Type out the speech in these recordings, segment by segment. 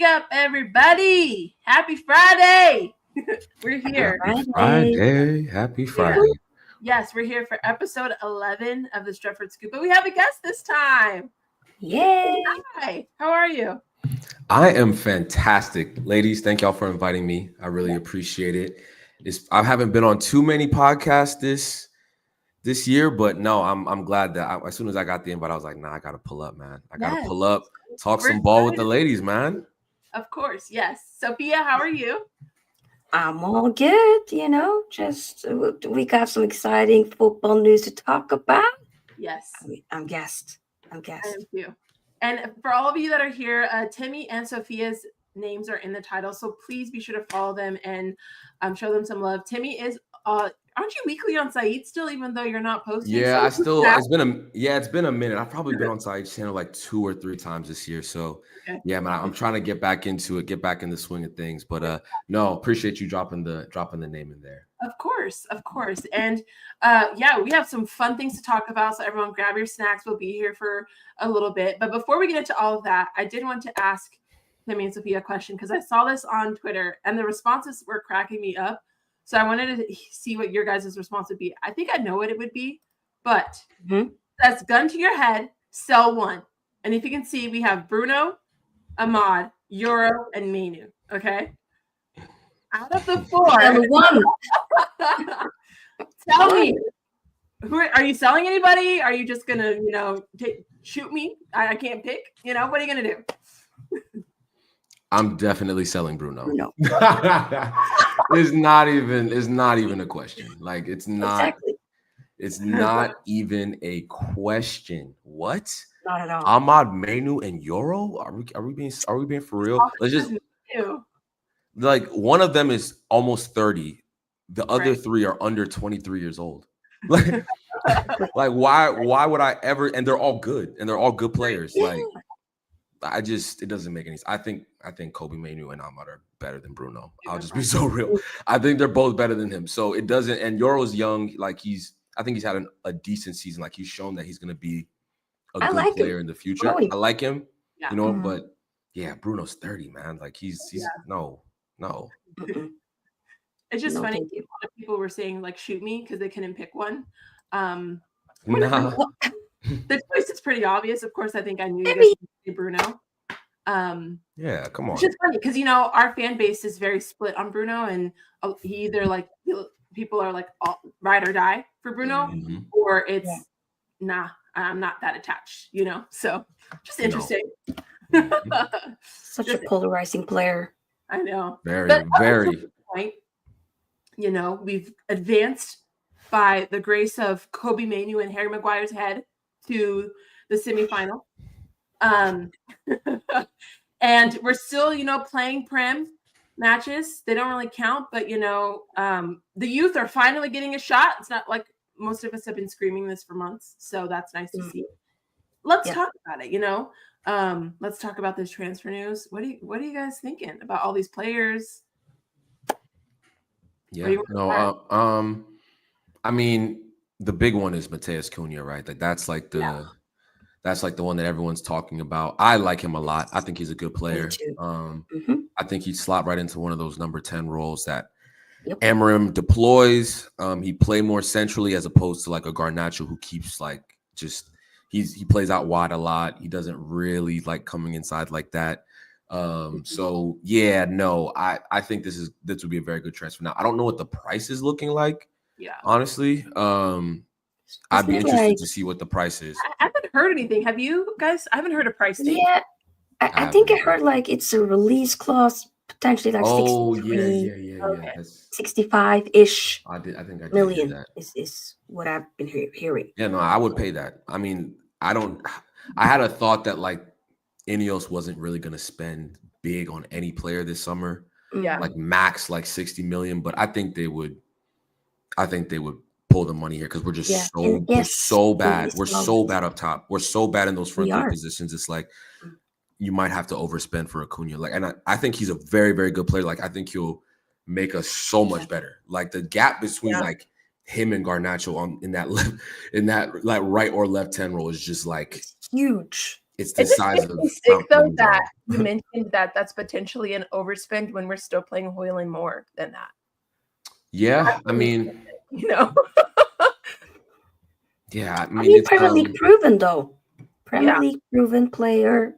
up, everybody? Happy Friday! We're here. Happy Friday. Yes, we're here for episode 11 of the Stretford Scoop, but we have a guest this time. Yay! Hi, how are you? I am fantastic. Ladies, thank y'all for inviting me. I really appreciate it. I haven't been on too many podcasts this year, but no, I'm glad that as soon as I got the invite, I was like, nah, I gotta pull up, man. I gotta pull up, talk some ball with the ladies, man. Of course, yes. Sophia, how are you? I'm all good, just we got some exciting football news to talk about. Yes. I'm guessed. Thank you. And for all of you that are here, Timmy and Sophia's names are in the title, so please be sure to follow them and show them some love. Timmy is aren't you weekly on Saeed still, even though you're not posting? Yeah, it's been a minute. I've probably been on Saeed's channel like 2 or 3 times this year. So yeah, man, I'm trying to get back into it, get back in the swing of things. But no, appreciate you dropping the name in there. Of course. And we have some fun things to talk about. So everyone grab your snacks. We'll be here for a little bit. But before we get into all of that, I did want to ask Timmy and Sophia a question because I saw this on Twitter and the responses were cracking me up. So I wanted to see what your guys' response would be. I think I know what it would be, but that's gun to your head, sell one. And if you can see, we have Bruno, AMAD, Euro, and Menu. Okay. Out of the 4, tell me, are you selling anybody? Are you just gonna, shoot me? I can't pick. What are you gonna do? I'm definitely selling Bruno. No. It's not even a question. Like it's not. Exactly. It's not even a question. What? Not at all. AMAD, Menu, and Euro? Are we being for real? Let's just. Like one of them is almost 30. The other 3 are under 23 years old. Like why would I ever? And they're all good. And they're all good players. Yeah. Like it doesn't make any sense. I think Kobe Manu and AMAD are better than Bruno. I'll just be so real. I think they're both better than him. So it doesn't. And Euro's young. Like I think he's had a decent season. Like he's shown that he's going to be a good player in the future. I like him. Yeah. But yeah, Bruno's 30, man. Like he's no. It's just funny. A lot of people were saying like shoot me because they couldn't pick one. The choice is pretty obvious. Of course, I think I knew you guys would say Bruno. Yeah, come on. It's just funny because our fan base is very split on Bruno, and he either like people are like ride or die for Bruno, or it's nah, I'm not that attached. So just interesting. Such a polarizing player. I know. Very. Point, we've advanced by the grace of Kobe Manu and Harry Maguire's head to the semifinal. And we're still, playing Prem matches. They don't really count, but, the youth are finally getting a shot. It's not like most of us have been screaming this for months. So that's nice to see. Let's talk about it, let's talk about this transfer news. What are you guys thinking about all these players? Yeah, I mean, the big one is Mateus Cunha, right? Like that's like the one that everyone's talking about. I like him a lot. I think he's a good player. I think he'd slot right into one of those number 10 roles that Amarim deploys. He play more centrally as opposed to like a Garnacho who keeps like he plays out wide a lot. He doesn't really like coming inside like that. So yeah, no, I think this would be a very good transfer. Now I don't know what the price is looking like. Yeah, honestly, I'd be interested to see what the price is. I haven't heard anything. Have you guys? I haven't heard a price thing. Yeah, I think I heard like it's a release clause potentially like 65-ish. I think I did million hear that. Is what I've been hearing. Yeah, no, I would pay that. I mean, I had a thought that like Ineos wasn't really going to spend big on any player this summer. Yeah, like max like 60 million, but I think they would pull the money here because we're just we're so bad. We're so bad up top. We're so bad in those front 3 positions. It's like you might have to overspend for Acuna. Like, and I think he's a very, very good player. Like, I think he'll make us so much better. Like the gap between like him and Garnacho in that like right or left 10 role is just like huge. It's the size of sick though Mount that Kilimanjaro. you mentioned that that's potentially an overspend when we're still playing Hoyland more than that. Yeah, I mean, you know. yeah, I I mean, mean, it's Premier League proven though. Premier League proven player.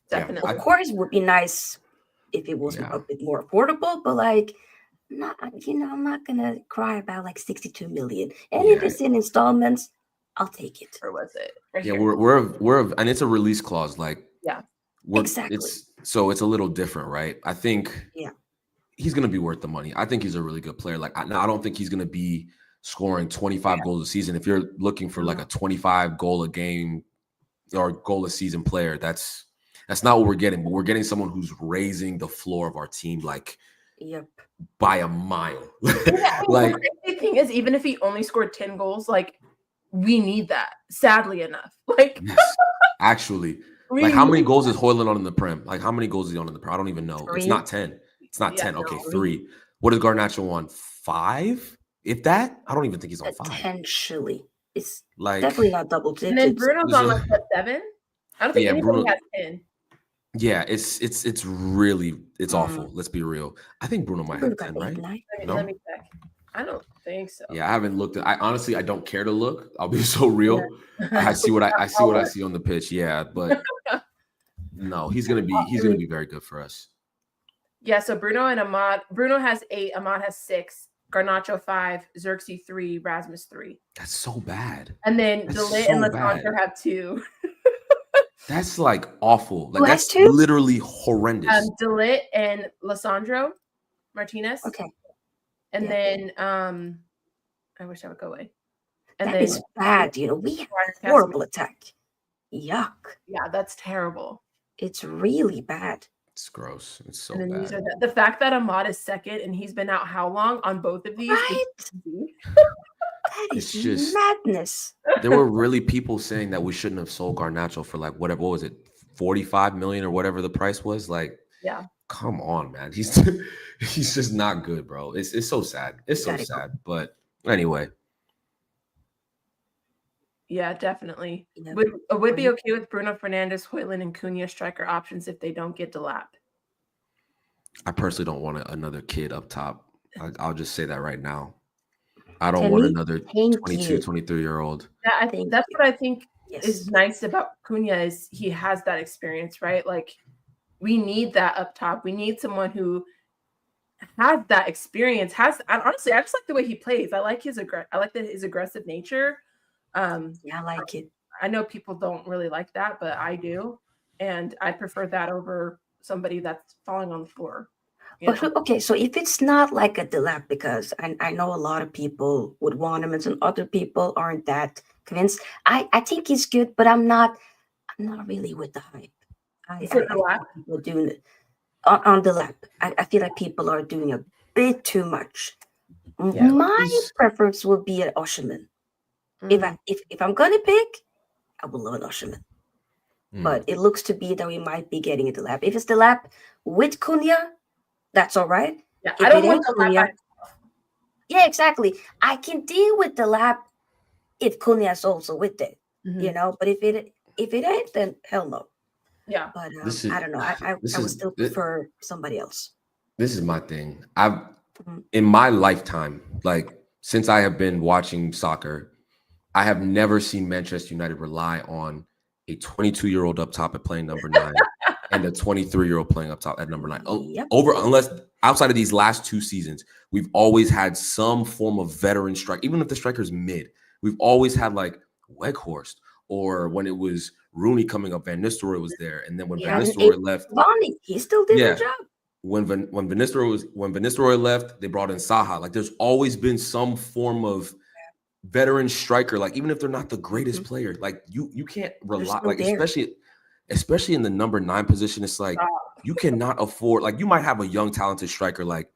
Definitely. Of course, it would be nice if it was a bit more affordable, but like, not, I'm not gonna cry about like 62 million. And if it's in installments, I'll take it. Or was it? Right yeah, here. we're and it's a release clause. Like, Exactly. It's a little different, right? I think he's gonna be worth the money. I think he's a really good player. Like, I don't think he's gonna be scoring 25 goals a season. If you're looking for like a 25 goal a game or goal a season player, that's not what we're getting. But we're getting someone who's raising the floor of our team, like, by a mile. Like, the thing is, even if he only scored 10 goals, like, we need that. Sadly enough, like, actually, like, how many goals is Hoyland on in the Prem? Like, how many goals is he on in the Prem? I don't even know. 3. It's not 10. It's not 10. Okay, 3. What does Garnacho on? 5? If that, I don't even think he's on 5. Potentially, it's like definitely not double digits. And then Bruno's on like 7. I don't think anybody has 10. Yeah, it's really awful. Let's be real. I think Bruno might have 10, right? Let me check. I don't think so. Yeah, I haven't looked at. I honestly don't care to look. I'll be so real. I see what I see on the pitch. Yeah, but no, he's gonna be very good for us. Yeah. So Bruno and AMAD. Bruno has 8. AMAD has 6. Garnacho 5. Xerxes 3. Rasmus 3. That's so bad. And then Delit and Lissandro have 2. That's like awful. Like, that's literally horrendous. Delit and Lissandro Martinez. Okay. And then I wish I would go away. And that is bad. We have a horrible attack. Yuck. Yeah, that's terrible. It's really bad. It's gross. It's so and then bad. The fact that AMAD is second and he's been out how long on both of these? Right? That is just madness. There were really people saying that we shouldn't have sold Garnacho for like what was it, 45 million or whatever the price was. Like, come on, man. He's just not good, bro. It's so sad. It's so sad. But anyway. Yeah, definitely. Would be okay with Bruno Fernandes, Hoyland, and Cunha striker options if they don't get Delap. I personally don't want another kid up top. I'll just say that right now. I don't want another 22, 23-year-old. Yeah, I think that's what I think is nice about Cunha is he has that experience, right? Like, we need that up top. We need someone who has that experience. Honestly, I just like the way he plays. I like his aggressive nature. I like it. I know people don't really like that, but I do, and I prefer that over somebody that's falling on the floor. But okay, so if it's not like a Delap, because I know a lot of people would want him, and some other people aren't that convinced. I think he's good, but I'm not really with the hype. I feel people doing it on Delap. I feel like people are doing a bit too much. Yeah. My preference would be an Osherman. If I'm gonna pick, I would love an Osherman. But it looks to be that we might be getting a Delap. If it's Delap with Cunha, that's all right. Yeah, I don't want the Cunha. Yeah, exactly. I can deal with the lap if Cunha is also with it, But if it ain't, then hell no. Yeah. But I don't know. I would still prefer somebody else. This is my thing. In my lifetime, like since I have been watching soccer, I have never seen Manchester United rely on a 22-year-old up top at playing number 9. And a 23-year-old playing up top at number 9. Unless outside of these last 2 seasons, we've always had some form of veteran strike. Even if the striker's mid, we've always had like Weghorst, or when it was Rooney coming up, Van Nistelrooy was there. And then when Van Nistelrooy left, he still did the job. When Van Nistelrooy left, they brought in Saha. Like, there's always been some form of veteran striker. Like, even if they're not the greatest player, like you can't rely, like especially in the number 9 position. It's like you cannot afford, like, you might have a young talented striker like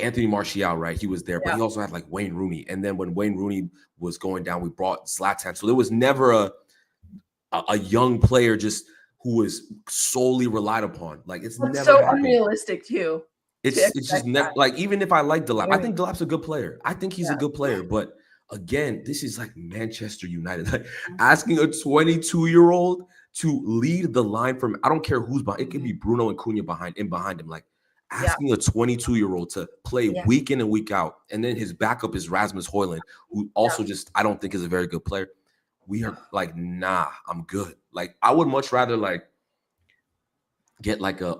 Anthony Martial, right? He was there, but he also had like Wayne Rooney. And then when Wayne Rooney was going down, we brought Zlatan. So there was never a young player just who was solely relied upon. Like, it's never so happened. Unrealistic too. It's just never, like, even if I like Delap, I think Delap's a good player. I think he's a good player, but again, this is like Manchester United. Like asking a 22-year-old to lead the line from, I don't care who's behind, it could be Bruno and Cunha behind him. Like asking a 22-year-old to play week in and week out. And then his backup is Rasmus Højlund, who also just, I don't think is a very good player. We are like, nah, I'm good. Like I would much rather like get like a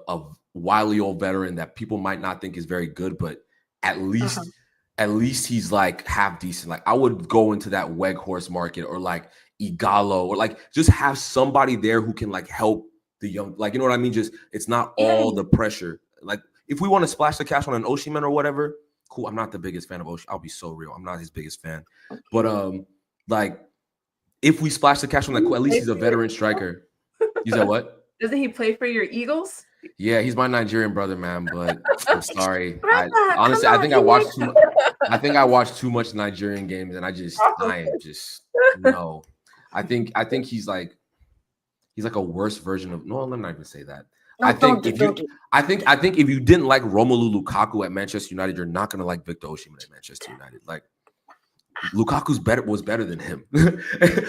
wily old veteran that people might not think is very good, but at least he's like half decent. Like I would go into that Weghorst market or like Igalo or like just have somebody there who can like help the young, like, you know what I mean? Just, it's not all the pressure. Like if we want to splash the cash on an Osimhen or whatever, cool. I'm not the biggest fan of Osimhen. I'll be so real. I'm not his biggest fan, but like if we splash the cash on that, at least he's a veteran striker. You said what? Doesn't he play for your Eagles? Yeah, he's my Nigerian brother, man. But I'm sorry. Honestly, I think I watched too much Nigerian games, and I am just no. I think he's like a worse version of. No, I'm not even say that. No, I think if you didn't like Romelu Lukaku at Manchester United, you're not gonna like Victor Osimhen at Manchester United. Like Lukaku's was better than him.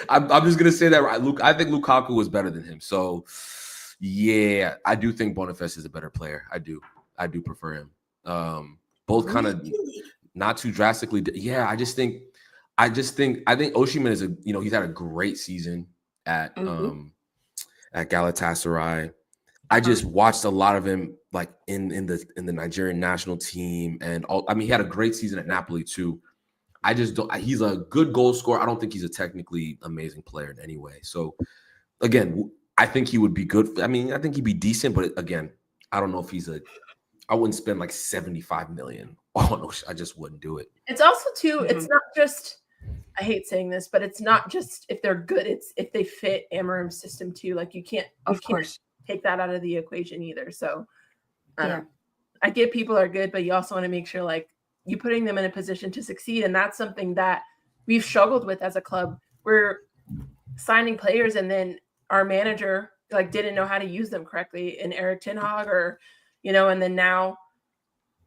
I'm just gonna say that right. I think Lukaku was better than him. So. Yeah, I do think Boniface is a better player. I do prefer him. Both kind of not too drastically. Yeah, I think Osimhen is he's had a great season at Galatasaray. I just watched a lot of him like in the Nigerian national team, and he had a great season at Napoli too. I just don't. He's a good goal scorer. I don't think he's a technically amazing player in any way. So again. I think he would be good. I think he'd be decent, but again, I don't know if I wouldn't spend like 75 million. Oh no, I just wouldn't do it. It's also too, it's not just, I hate saying this, but it's not just if they're good, it's if they fit Amarim's system too. Like you can't take that out of the equation either. So I get people are good, but you also want to make sure like you're putting them in a position to succeed. And that's something that we've struggled with as a club. We're signing players and then our manager like didn't know how to use them correctly in Eric Ten Hag or, and then now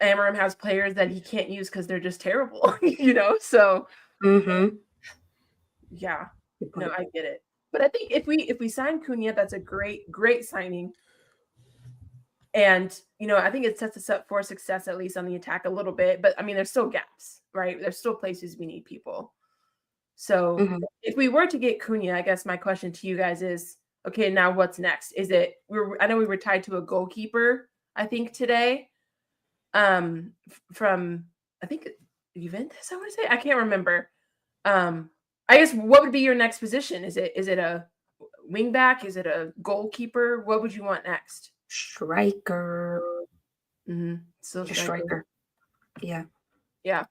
Amarim has players that he can't use because they're just terrible, so yeah, no, I get it. But I think if we sign Cunha, that's a great signing. And, I think it sets us up for success, at least on the attack a little bit, but there's still gaps, right? There's still places we need people. So if we were to get Cunha, I guess my question to you guys is, okay, now what's next? Is it, I know we were tied to a goalkeeper, I think today, from, I think Juventus, I want to say, I can't remember. I guess what would be your next position? Is it a wing back? Is it a goalkeeper? What would you want next? Striker. So striker. Yeah. Yeah.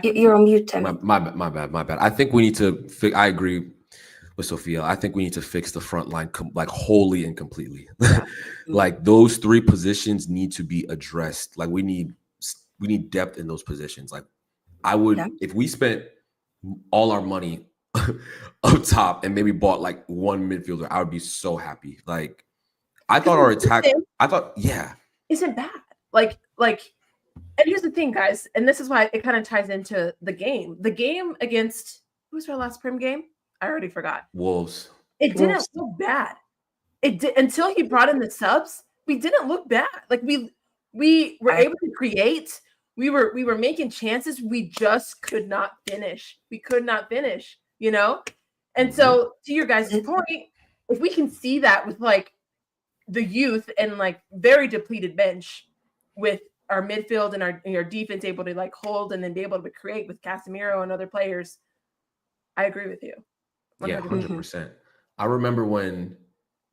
You're on mute, Tim. My bad. I think we need to I agree with Sofia. I think we need to fix the front line like wholly and completely. Like those three positions need to be addressed. Like we need depth in those positions. Like I would if we spent all our money up top and maybe bought like one midfielder, I would be so happy. Like I thought our attack isn't bad. Like and here's the thing, guys, and this is why it kind of ties into the game. The game against, who was our last Prim game? I already forgot. Wolves. It didn't look bad. It did until he brought in the subs. We didn't look bad. Like we were able to create. We were making chances. We just could not finish. We could not finish. And so to your guys' point, if we can see that with like the youth and like very depleted bench with our midfield and our defense able to like hold and then be able to create with Casemiro and other players, I agree with you. 100%. Yeah, 100%. I remember when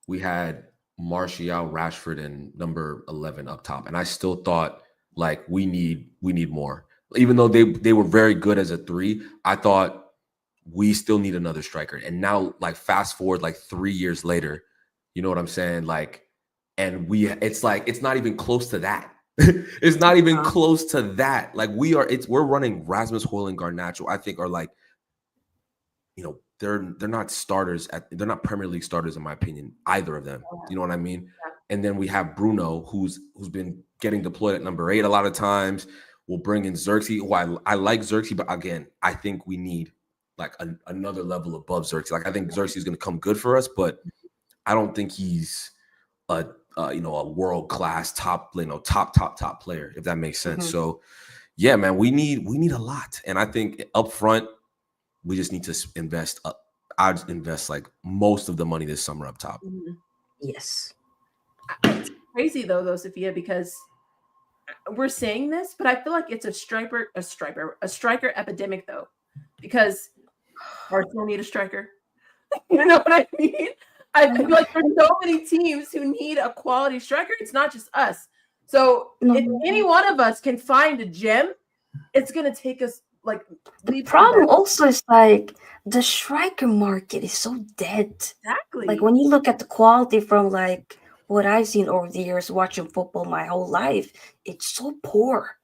we had Martial, Rashford, and number 11 up top, and I still thought like we need more. Even though they were very good as a 3, I thought we still need another striker. And now, like fast forward like 3 years later, you know what I'm saying? Like, and it's not even close to that. It's not even close to that. Like we're running Rasmus Højlund, Garnacho, I think are like, they're not starters they're not Premier League starters in my opinion, either of them. You know what I mean? And then we have Bruno, who's been getting deployed at number 8 a lot of times. We'll bring in Xerxes. Who I like Xerxes, but again, I think we need like another level above Xerxes. Like I think Xerxes is going to come good for us, but I don't think he's a world class top player, if that makes sense. So yeah, man, we need a lot, and I think up front we just need to invest. I'd invest like most of the money this summer up top. Yes, it's crazy though, Sophia, because we're saying this, but I feel like it's a striker epidemic though, because Arsenal need a striker. You know what I mean? I feel like there's so many teams who need a quality striker. It's not just us. So if any one of us can find a gem, it's gonna take us like. The problem also is like the striker market is so dead. Exactly. Like when you look at the quality from like what I've seen over the years watching football my whole life, it's so poor.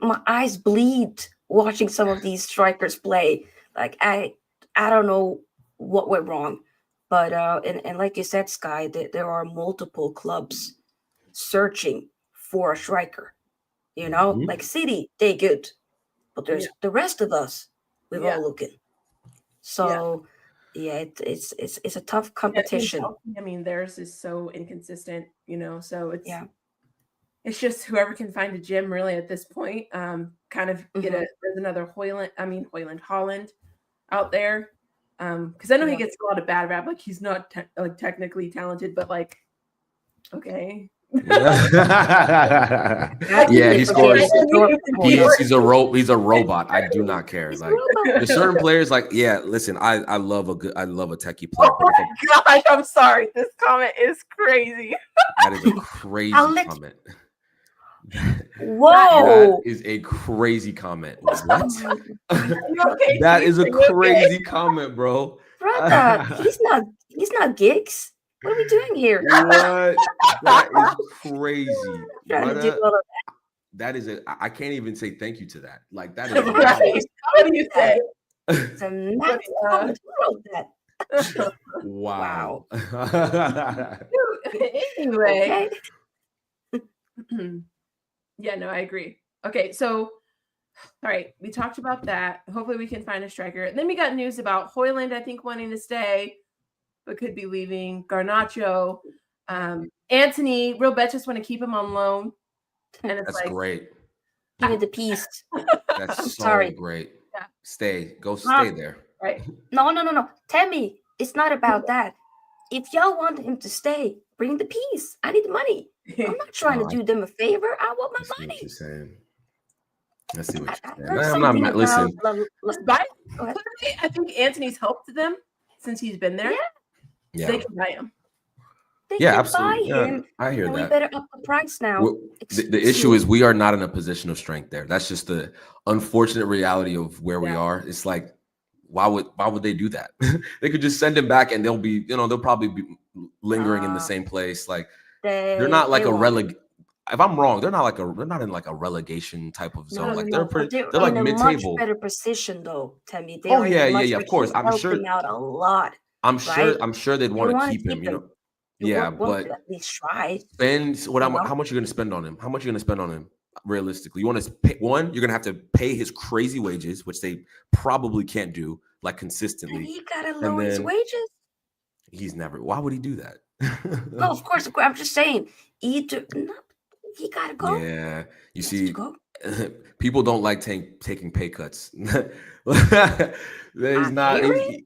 My eyes bleed watching some of these strikers play. Like I don't know what went wrong, but and like you said, Sky, there are multiple clubs searching for a striker. You know, like City, they good, but there's the rest of us. We're all looking. So it's a tough competition. I mean, theirs is so inconsistent, you know. So it's just whoever can find a gem really at this point. Kind of there's another Holland out there. Because I know he gets a lot of bad rap. Like he's not like technically talented, but like, okay. Yeah, he scores. He's a robot. I do not care. Like there's certain players. Like listen, I love a techie player. Oh my gosh, I'm sorry. This comment is crazy. That is a crazy comment. Whoa, that is a crazy comment. What? Okay, that is a crazy comment, bro. Brother, he's not gigs. What are we doing here? What? That is crazy. That is it. I can't even say thank you to that. Like that is right. What do you say? It's a nice comment. Who wrote that? Wow. Anyway. Yeah, no, I agree. Okay, so all right, we talked about that. Hopefully we can find a striker. And then we got news about Højlund, I think, wanting to stay, but could be leaving. Garnacho, Anthony, real bet just want to keep him on loan. And it's that's great. Give me the piece. That's so great. Yeah. Stay there. Right. No. Tammy, it's not about that. If y'all want him to stay, bring the piece. I need the money. I'm not trying to do them a favor. I want my money. What you're saying. I see what you're saying. I'm not listen. I think Anthony's helped them since he's been there. Yeah. They can buy him. Absolutely. Him, I hear that. We better up the price now. The issue is we are not in a position of strength there. That's just the unfortunate reality of where we are. It's like, why would they do that? They could just send him back and they'll probably be lingering in the same place. Like they're not like a if I'm wrong, they're not in like a relegation type of zone. They're like mid-table. Much better position though, Tammy. Of course. I'm sure out a lot. I'm sure they'd want to keep him, you know. But at least try. How much are you going to spend on him? How much are you going to spend on him? Realistically, you want to pay you're going to have to pay his crazy wages, which they probably can't do like consistently. And he got to lower his wages. He's never. Why would he do that? No, of course. I'm just saying. He got to go. Yeah, you see, people don't like taking pay cuts. He's not.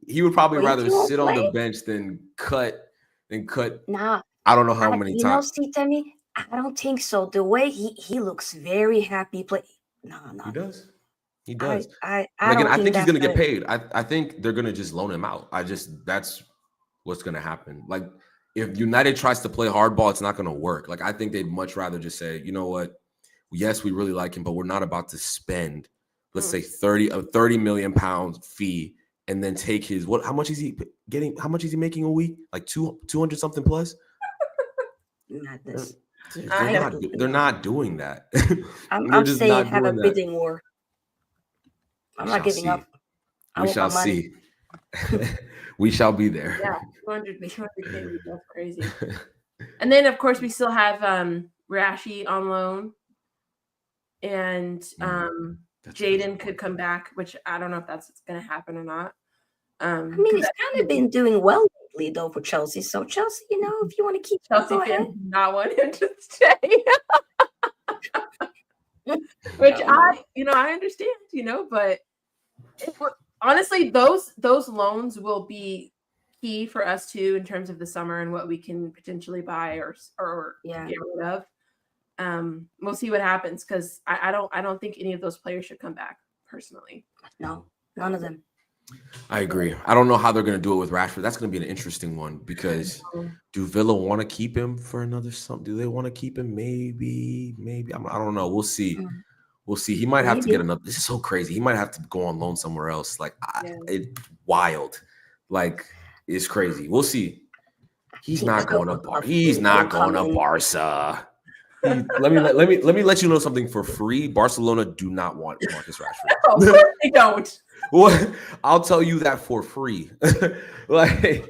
He would probably rather sit on the bench than cut. Nah, I don't know how many times. See, Tammy, I don't think so. The way he looks very happy. No. He does. He does. I think he's gonna get paid. I think they're gonna just loan him out. That's what's gonna happen. Like if United tries to play hardball, it's not gonna work. Like I think they'd much rather just say, you know what? Yes, we really like him, but we're not about to spend, let's say 30 million pound fee. And then take his how much is he getting? How much is he making a week? Like 200 something plus? Madness. They're not doing that. I'm saying have a bidding war. I'm not giving up. We shall see. We shall be there. Yeah, 200K, that's crazy. And then of course we still have Rashi on loan. and Jaden could come back, which I don't know if that's going to happen or not. I mean, he's kind of been doing well lately, though, for Chelsea. So Chelsea, if you want to keep Chelsea fans do not want him to stay. Which I understand, but honestly, those loans will be key for us too in terms of the summer and what we can potentially buy or get rid of. We'll see what happens because I don't think any of those players should come back personally. No, none of them. I agree. I don't know how they're going to do it with Rashford. That's going to be an interesting one because do Villa want to keep him for another something? Do they want to keep him? Maybe. I don't know. We'll see. We'll see. He might have to get another. This is so crazy. He might have to go on loan somewhere else. Like it's wild. Like it's crazy. We'll see. He's not going to He's not going to Barca. Let me let you know something for free. Barcelona do not want Marcus Rashford. Of course they don't. Well, I'll tell you that for free. Like, do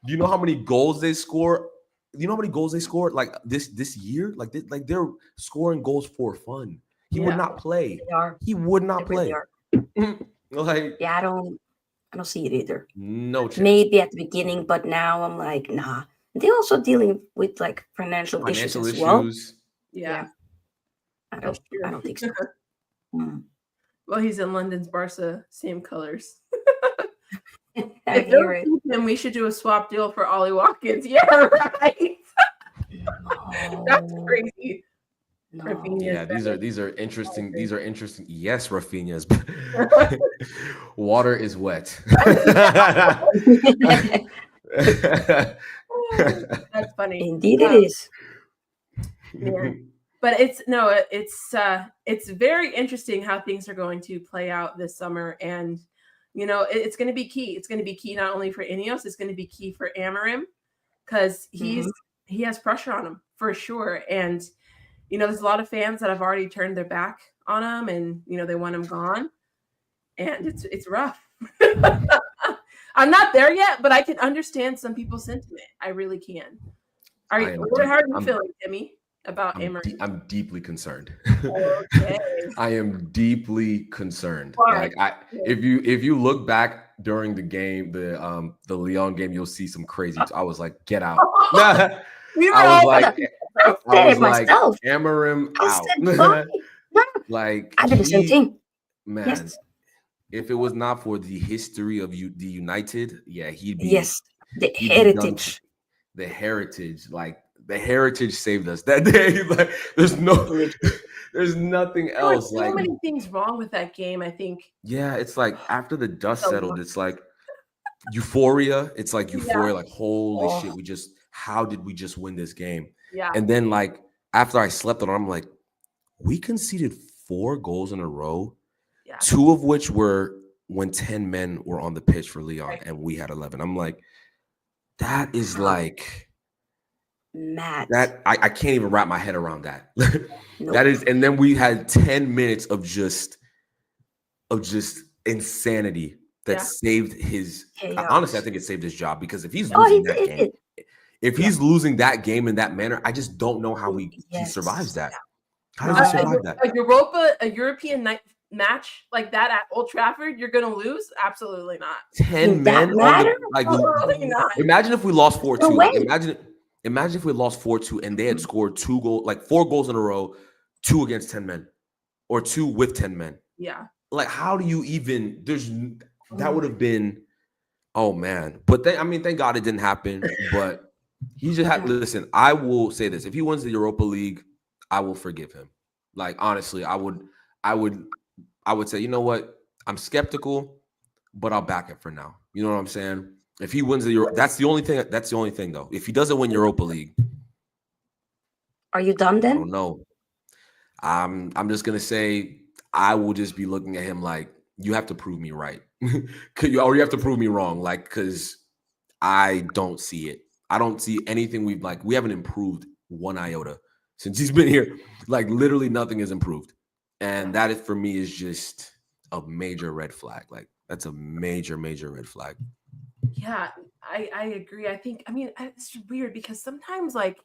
you know how many goals they score? You know how many goals they scored like this year? Like they're scoring goals for fun. He would not play. He would not play. Like, I don't see it either. No chance. Maybe at the beginning, but now I'm like, nah. They're also dealing with like financial issues as well. Yeah. I don't think so. Well, he's in London's Barca, same colors. I hear it. Then we should do a swap deal for Ollie Watkins. Yeah, right. No. That's crazy. No. Yeah, these are interesting. These are interesting. Yes, Rafinha's water is wet. That's funny. Indeed, it is. Yeah. But it's very interesting how things are going to play out this summer, and it's going to be key. It's going to be key not only for Ineos, it's going to be key for Amorim because he has pressure on him for sure. And there's a lot of fans that have already turned their back on him, and they want him gone, and it's rough. I'm not there yet, but I can understand some people's sentiment. I really can. How are you feeling, Timmy? About Amorim? I'm deeply concerned. Okay. I am deeply concerned. Why? Like if you look back during the game, the Lyon game, you'll see some crazy. I was like, get out. I was like, Amorim out. Like I did the same thing. Man, yes. If it was not for the history of the United, he'd be the heritage. The heritage, like. The heritage saved us that day. Like, there's nothing else. There were so many things wrong with that game, I think. Yeah, it's like after the dust settled, it's like euphoria. It's like euphoria, like holy shit, how did we just win this game? Yeah. And then like after I slept on it, I'm like, we conceded 4 goals in a row, 2 of which were when 10 men were on the pitch for Lyon, and we had 11. I'm like, that is like. Mad. That I can't even wrap my head around that. Nope. That is, and then we had 10 minutes of just insanity that saved his. Honestly, I think it saved his job because if he's losing he's losing that game in that manner, I just don't know how he survives that. How does he survive that? A European night match like that at Old Trafford, you're gonna lose? Absolutely not. 10 men on the, imagine if we lost 4-2. Imagine if we lost 4-2 and they had scored 4 goals in a row, 2 against 10 men, or 2 with 10 men. Yeah. Like, how do you even? That would have been, oh man. But thank God it didn't happen. But he just had. Listen, I will say this: if he wins the Europa League, I will forgive him. Like honestly, I would say, you know what? I'm skeptical, but I'll back it for now. You know what I'm saying? If he wins the Euro, that's the only thing. That's the only thing, though. If he doesn't win Europa League, are you done then? I don't know. I'm just gonna say I will just be looking at him like, you have to prove me right, or you have to prove me wrong, like because I don't see it. I don't see anything we haven't improved 1 iota since he's been here. Like literally nothing has improved, and that is for me is just a major red flag. Like that's a major red flag. Yeah, I agree. It's weird because sometimes like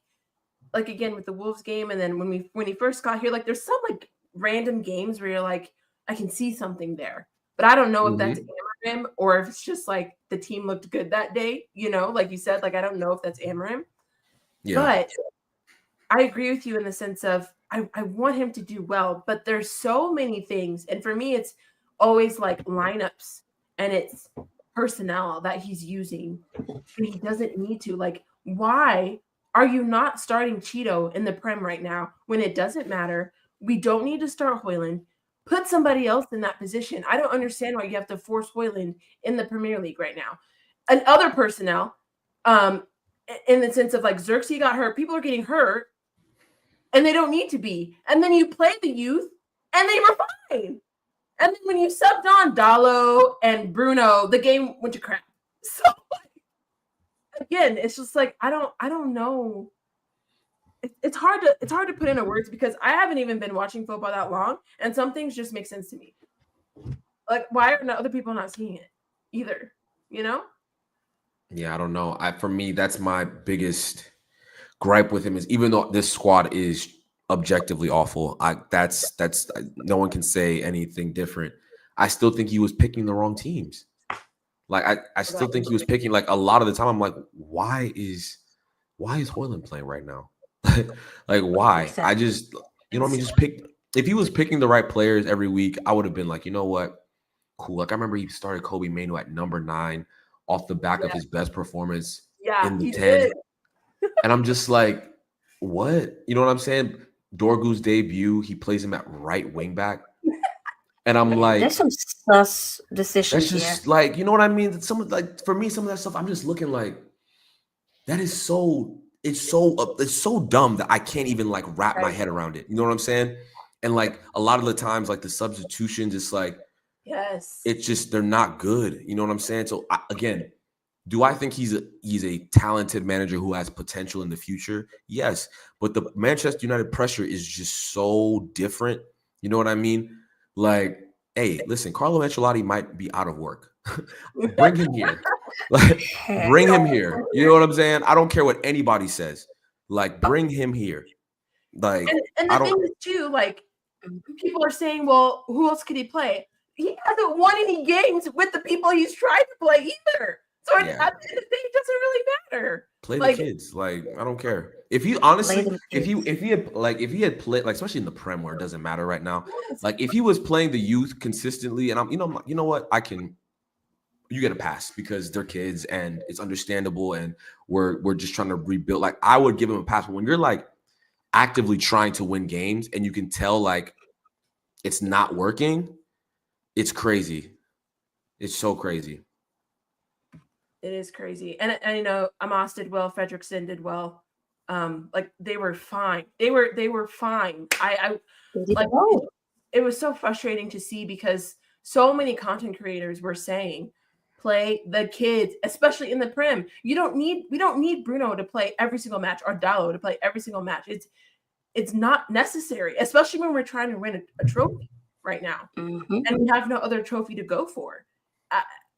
again with the Wolves game, and then when he first got here, like there's some like random games where you're like, I can see something there. But I don't know if that's Amarim or if it's just like the team looked good that day, like you said, like I don't know if that's Amarim. Yeah. But I agree with you in the sense of I want him to do well, but there's so many things. And for me, it's always like lineups and it's personnel that he's using. And he doesn't need to. Like, why are you not starting Cheeto in the Prem right now when it doesn't matter? We don't need to start Hoyland. Put somebody else in that position. I don't understand why you have to force Hoyland in the Premier League right now. And other personnel, in the sense of like Xerxes got hurt, people are getting hurt, and they don't need to be. And then you play the youth, and they were fine. And then when you subbed on Dallo and Bruno, the game went to crap. So again, it's just like I don't know. It's hard to put into words because I haven't even been watching football that long, and some things just make sense to me. Like, why are other people not seeing it either? Yeah, I don't know. For me, that's my biggest gripe with him is even though this squad is objectively awful, that's no one can say anything different. I still think he was picking the wrong teams. Like I still think he was picking like a lot of the time. I'm like, why is Hoyland playing right now? Like why? Exactly. I just what I mean. Just pick. If he was picking the right players every week, I would have been like, you know what, cool. Like I remember he started Kobe Mainoo at number 9 off the back of his best performance in the 10. And I'm just like, what? You know what I'm saying? Dorgu's debut, he plays him at right wing back. And I'm like, there's some sus decisions. That's just like, you know what I mean? For me, some of that stuff, I'm just looking like, that is so, it's so dumb that I can't even like wrap my head around it. You know what I'm saying? And like a lot of the times, like the substitutions, it's like, yes, it's just, they're not good. You know what I'm saying? So again, do I think he's a talented manager who has potential in the future? Yes. But the Manchester United pressure is just so different. You know what I mean? Like, hey, listen, Carlo Ancelotti might be out of work. Bring him here. Like, bring him here. You know what I'm saying? I don't care what anybody says. Like, bring him here. Like, and the thing is too, like, people are saying, well, who else could he play? He hasn't won any games with the people he's tried to play either. So at the end of the day, it doesn't really matter. Play the kids. Like, I don't care. If he honestly, if he had played, like, especially in the Prem where it doesn't matter right now, like if he was playing the youth consistently, and you know what, you get a pass because they're kids and it's understandable and we're just trying to rebuild. Like, I would give him a pass. But when you're like actively trying to win games and you can tell like it's not working, it's crazy. It's so crazy. It is crazy. And you know, Amos did well, Fredrickson did well. Like they were fine. They were fine. I like it was so frustrating to see because so many content creators were saying play the kids, especially in the Prem. We don't need Bruno to play every single match or Dallo to play every single match. It's not necessary, especially when we're trying to win a trophy right now. Mm-hmm. And we have no other trophy to go for.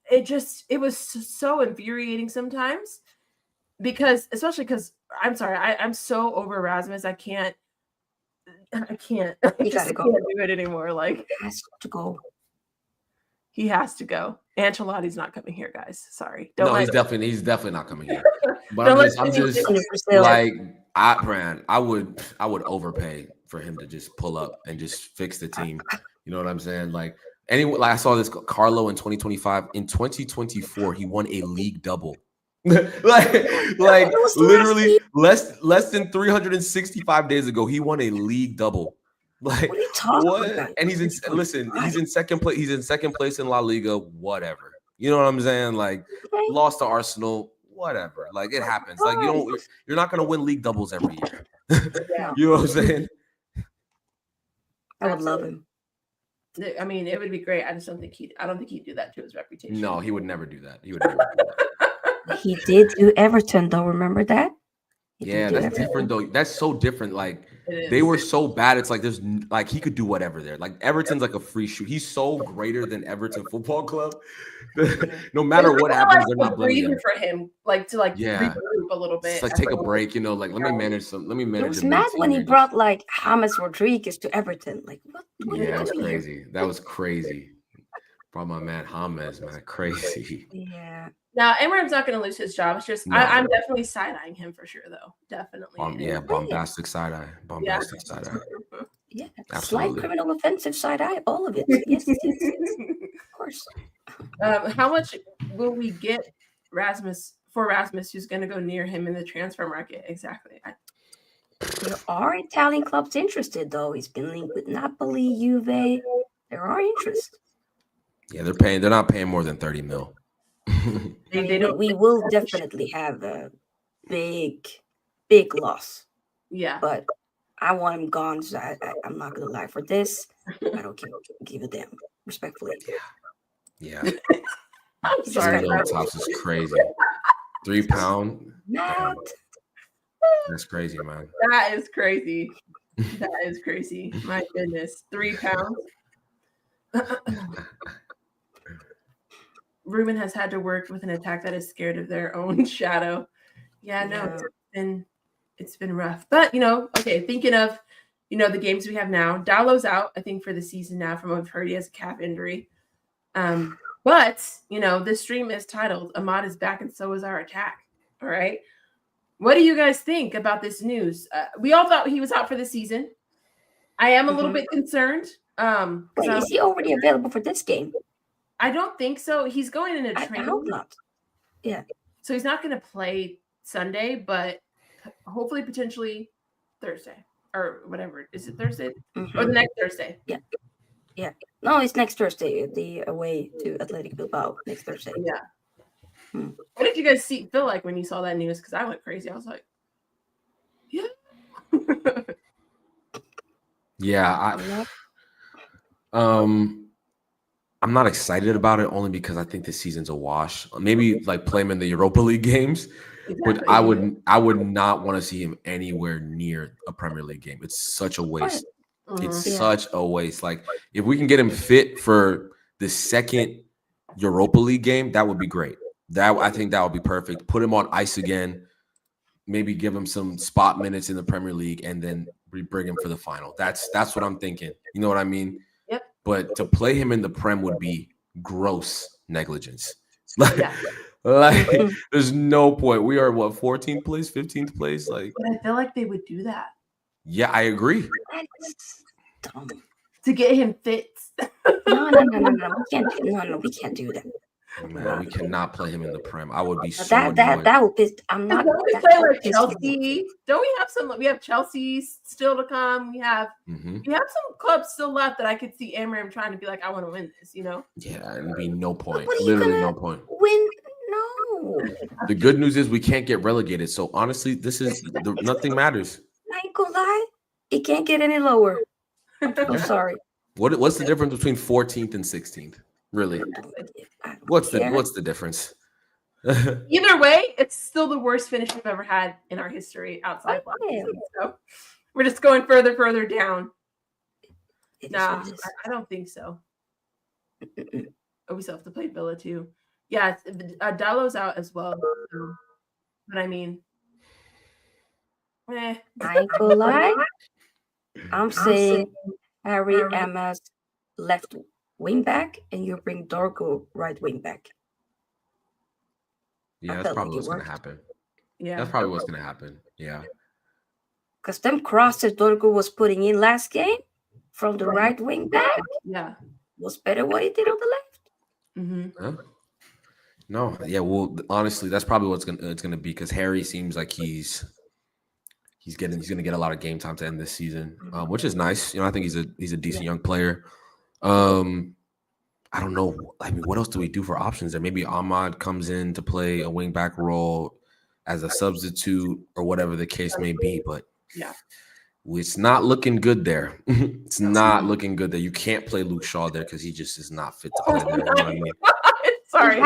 It was so infuriating sometimes especially because I'm sorry, I'm so over Rasmus. I can't can't do it anymore. Like, he has to go. He has to go. Ancelotti's not coming here, guys. Sorry. He's definitely not coming here. But I'm just like, I would overpay for him to just pull up and just fix the team. You know what I'm saying? Like, anyway, like I saw this Carlo in 2025. In 2024, he won a league double. like literally less than 365 days ago, he won a league double. Like, what are you talking about? And he's in second place. He's in second place in La Liga. Whatever. You know what I'm saying? Like, lost to Arsenal. Whatever. Like, it happens. Like, you're not gonna win league doubles every year. You know what I'm saying? I would love him. I mean, it would be great. I don't think he'd do that to his reputation. No, he would never do that. He would never do that. He did do Everton, though. Remember that? Yeah, that's different, though. That's so different. Like, they were so bad. It's like there's like he could do whatever there. Like, Everton's like a free shoot. He's so greater than Everton Football Club. No matter what happens, they're not blaming him for him. Like to reboot. regroup a little bit. It's like take a break, let me manage He manage. was the mad when he mid-tier brought like James Rodriguez to Everton. Like, what Yeah, are that's you doing here? crazy. That was crazy. Brought my man James, man, crazy. Yeah. Now, Amarim's not going to lose his job. It's just No. I'm definitely side-eyeing him for sure, though. Definitely. Bombastic side eye. Bombastic side eye. Yeah. Absolutely. Slight criminal offensive side eye, all of it. Yes. Of course. How much will we get Rasmus, who's going to go near him in the transfer market? Exactly. There are Italian clubs interested, though. He's been linked with Napoli, Juve. There are interest. Yeah, they're not paying more than 30 mil. We will definitely have a big loss. Yeah. But I want him gone, so I'm not going to lie. For this, I don't give a damn, respectfully. Yeah. I'm sorry. Tops is crazy. £3. Mad. That's crazy, man. That is crazy. That is crazy. My goodness. £3. Ruben has had to work with an attack that is scared of their own shadow. Yeah. It's been rough. But okay, thinking of the games we have now. Dalo's out, I think, for the season now, from what I've heard. He has a calf injury. But this stream is titled AMAD is back and so is our attack. All right. What do you guys think about this news? We all thought he was out for the season. I am a little bit concerned. Wait, is he already available for this game? I don't think so. He's going in a training. I hope not. Yeah. So he's not going to play Sunday, but hopefully potentially Thursday or whatever. Is it Thursday or the next Thursday? Yeah. No, it's next Thursday. The away to Athletic Bilbao next Thursday. Yeah. What did you guys feel like when you saw that news? Because I went crazy. I was like, yeah. Yeah, I'm not excited about it only because I think this season's a wash. Maybe like play him in the Europa League games, but I would not want to see him anywhere near a Premier League game. It's such a waste. It's such a waste. Like if we can get him fit for the second Europa League game, that would be great. I think that would be perfect. Put him on ice again. Maybe give him some spot minutes in the Premier League, and then bring him for the final. That's what I'm thinking. You know what I mean? Yep. But to play him in the Prem would be gross negligence. There's no point. We are 14th place, 15th place. But I feel like they would do that. Yeah, I agree. That's dumb. To get him fit. No. We can't do that. Man, we cannot play him in the Prem. I would be so that would piss. I'm not. Don't we play like Chelsea? Don't we have some? We have Chelsea still to come. We have some clubs still left that I could see Amarim trying to be like, I want to win this. Yeah, it'd be no point. What Literally no point. Win? No. The good news is we can't get relegated. So honestly, nothing matters. I ain't gonna lie. It can't get any lower. I'm sorry. What's the difference between 14th and 16th? Really? What's the difference? Either way, it's still the worst finish we've ever had in our history outside last season. So we're just going further down. Nah, I don't think so. We still have to play Villa too. Yeah, Dalo's out as well. But I mean, I ain't gonna lie. I'm saying Harry Emma's left wing back, and you bring Dorgo right wing back. Yeah, that's probably what's going to happen. Yeah, that's probably what's going to happen. Yeah, because them crosses Dorgo was putting in last game from the right wing back. Yeah, was better what he did on the left. Huh? No, yeah. Well, honestly, that's probably what's going to be because Harry seems like he's going to get a lot of game time to end this season, which is nice. I think he's a decent young player. I don't know. I mean, what else do we do for options there? Maybe AMAD comes in to play a wing back role as a substitute or whatever the case may be. But yeah, it's not looking good there. It's not looking good there. You can't play Luke Shaw there because he just is not fit to play there. You know what I mean? Sorry.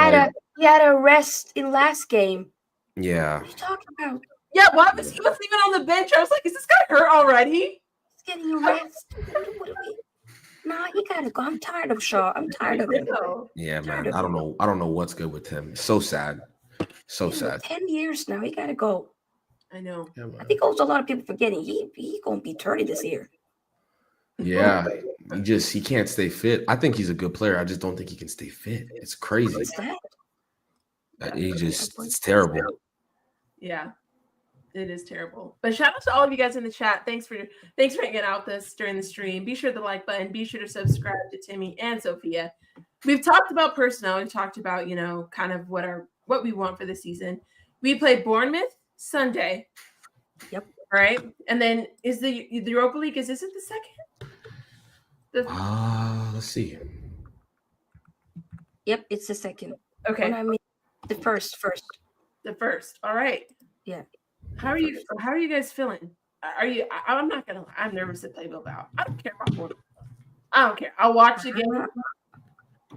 He had a rest in last game. Yeah. What are you talking about? Yeah, he wasn't even on the bench. I was like, is this guy hurt already? He's getting a rest. Nah, he gotta go. I'm tired of Shaw. I'm tired of him. Yeah, man. I don't know what's good with him. So sad. So sad. 10 years now. He got to go. I know. Yeah, I think also a lot of people forgetting he going to be 30 this year. yeah, he can't stay fit. I think he's a good player. I just don't think he can stay fit. It's crazy. It's sad. It's terrible. Yeah, it is terrible. But shout out to all of you guys in the chat. Thanks for hanging out with us during the stream. Be sure to like button. Be sure to subscribe to Timmy and Sophia. We've talked about personnel. We've talked about, kind of what we want for the season. We played Bournemouth Sunday. Yep. Right. And then is the Europa League, is this the second? Let's see. Yep, it's the second. Okay. The first. The first. All right. Yeah. How are you guys feeling? I'm not gonna lie. I'm nervous to play Bilbao. I don't care about Bournemouth. I don't care. I'll watch the game.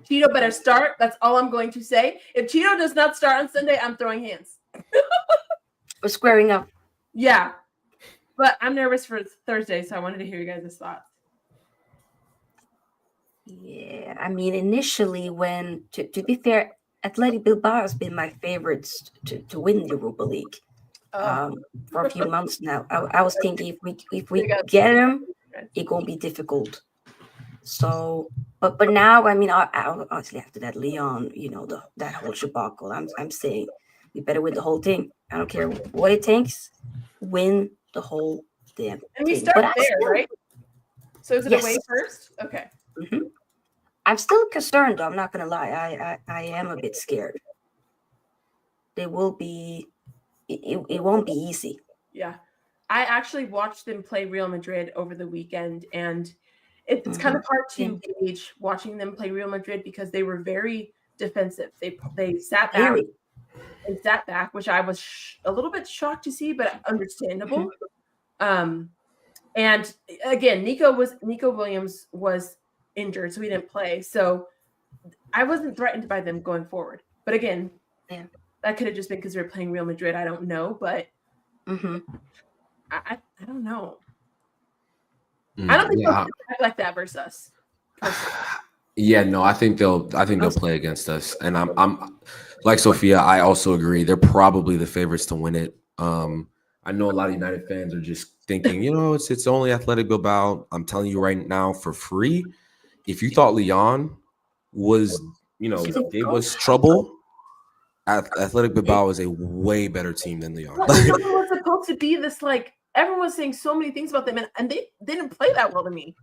Cheeto better start. That's all I'm going to say. If Cheeto does not start on Sunday, I'm throwing hands. We're squaring up. Yeah. But I'm nervous for Thursday, so I wanted to hear you guys' thoughts. Yeah, I mean, initially when, to be fair, Athletic Bilbao has been my favorites to win the Europa League for a few months now. I was thinking if we get them, it's gonna be difficult. So, but now, I mean, obviously after that Leon, that whole debacle, I'm saying we better win the whole thing. I don't care what it takes, win the whole damn thing. And we start there, right? So is it away first? Okay. Mm-hmm. I'm still concerned, though. I'm not gonna lie. I am a bit scared. It won't be easy. Yeah. I actually watched them play Real Madrid over the weekend, and it's kind of hard to gauge watching them play Real Madrid because they were very defensive. They sat back. They sat back, which I was a little bit shocked to see, but understandable. And again, Nico Williams was injured, so he didn't play. So I wasn't threatened by them going forward. But again, that could have just been because they're playing Real Madrid. I don't know, but I don't know. I don't think they'll act like that versus us. Yeah, no, I think they'll play against us, and I'm like Sophia. I also agree. They're probably the favorites to win it. I know a lot of United fans are just thinking, it's only Athletic Bilbao. I'm telling you right now, for free, if you thought Leon was, gave us trouble, Athletic Bilbao is a way better team than Leon. Leon was supposed to be this everyone was saying so many things about them, and they didn't play that well to me.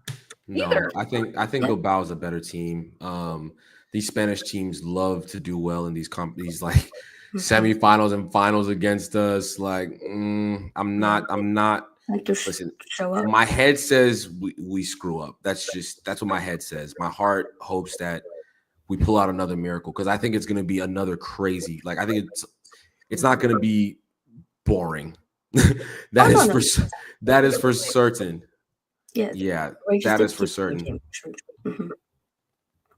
Either. No, I think Bilbao is a better team. These Spanish teams love to do well in these semifinals and finals against us. I'm not. Listen, my head says we screw up. That's what my head says. My heart hopes that we pull out another miracle because I think it's going to be another crazy. I think it's not going to be boring. That is for certain. Yeah, that is for certain.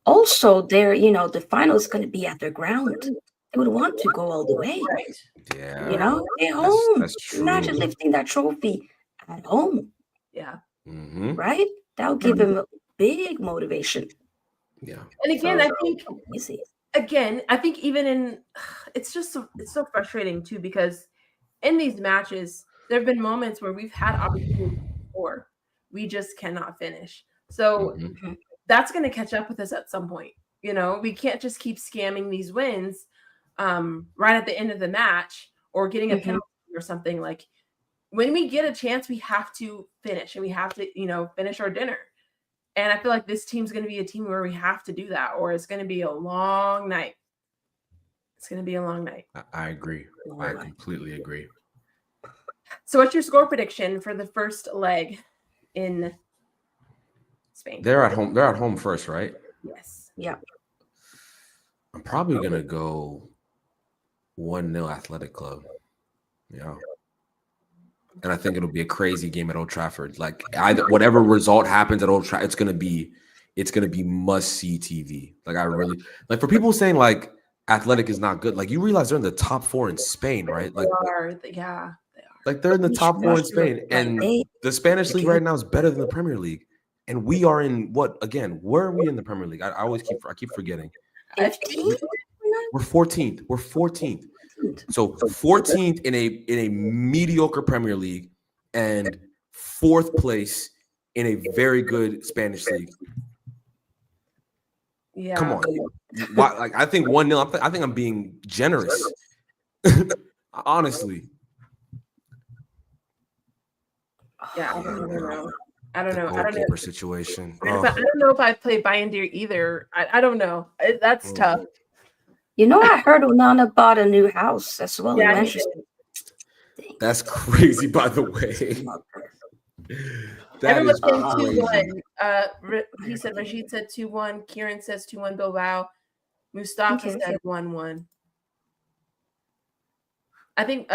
Also, the final is going to be at their ground. They would want to go all the way. Right. Yeah. They're home. That's true. Imagine lifting that trophy at home. Yeah. Mm-hmm. Right? That'll give them a big motivation. Yeah. And again, I think even it's so frustrating too, because in these matches, there have been moments where we've had opportunities before. We just cannot finish. So that's going to catch up with us at some point. We can't just keep scamming these wins right at the end of the match or getting a penalty or something. When we get a chance, we have to finish, and we have to, finish our dinner. And I feel like this team's going to be a team where we have to do that, or it's going to be a long night. It's going to be a long night. I agree. I completely agree. So what's your score prediction for the first leg in Spain? They're at home. They're at home first, right? Yes. Yeah. I'm probably going to go 1-0 Athletic Club. Yeah. And I think it'll be a crazy game at Old Trafford. Either whatever result happens at Old Trafford, it's gonna be must-see TV. I really for people saying Athletic is not good. You realize they're in the top 4 in Spain, right? They are. They're in the top 4 in Spain, and the Spanish league right now is better than the Premier League. And we are in what again? Where are we in the Premier League? I keep forgetting. 15? We're 14th. We're 14th. So 14th in a mediocre Premier League and 4th place in a very good Spanish league. Yeah. Come on. Why, like, I think 1-0. I think I'm being generous. Honestly. Yeah, I don't know. I don't The know. goalkeeper situation. But I don't know if I play Bayern either. I don't know. That's tough. You know, I heard Onana bought a new house as well in Manchester. That's crazy, by the way. Everyone's saying 2-1. He said Rashid said 2-1. Kieran says 2-1 Bilbao. Mustafa said 1-1. I think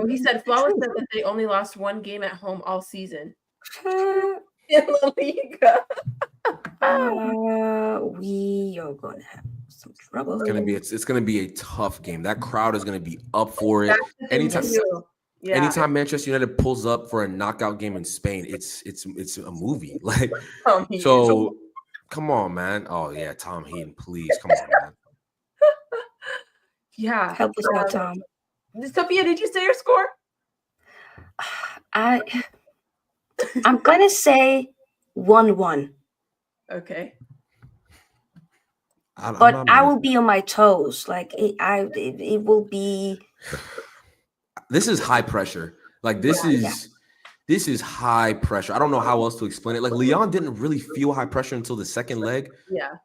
he said Flawless said that they only lost one game at home all season. In La Liga. We are gonna have some trouble. It's gonna be a tough game. That crowd is gonna be up for it. Anytime Manchester United pulls up for a knockout game in Spain, it's a movie. Like, so come on, man. Oh yeah, Tom Heaton, please come on, man. Yeah, help us out, Tom. Sophia, did you say your score? I'm gonna say 1-1. Okay. I will be on my toes. Like it will be. This is high pressure. Like this is high pressure. I don't know how else to explain it. Like Lyon didn't really feel high pressure until the second leg. Yeah.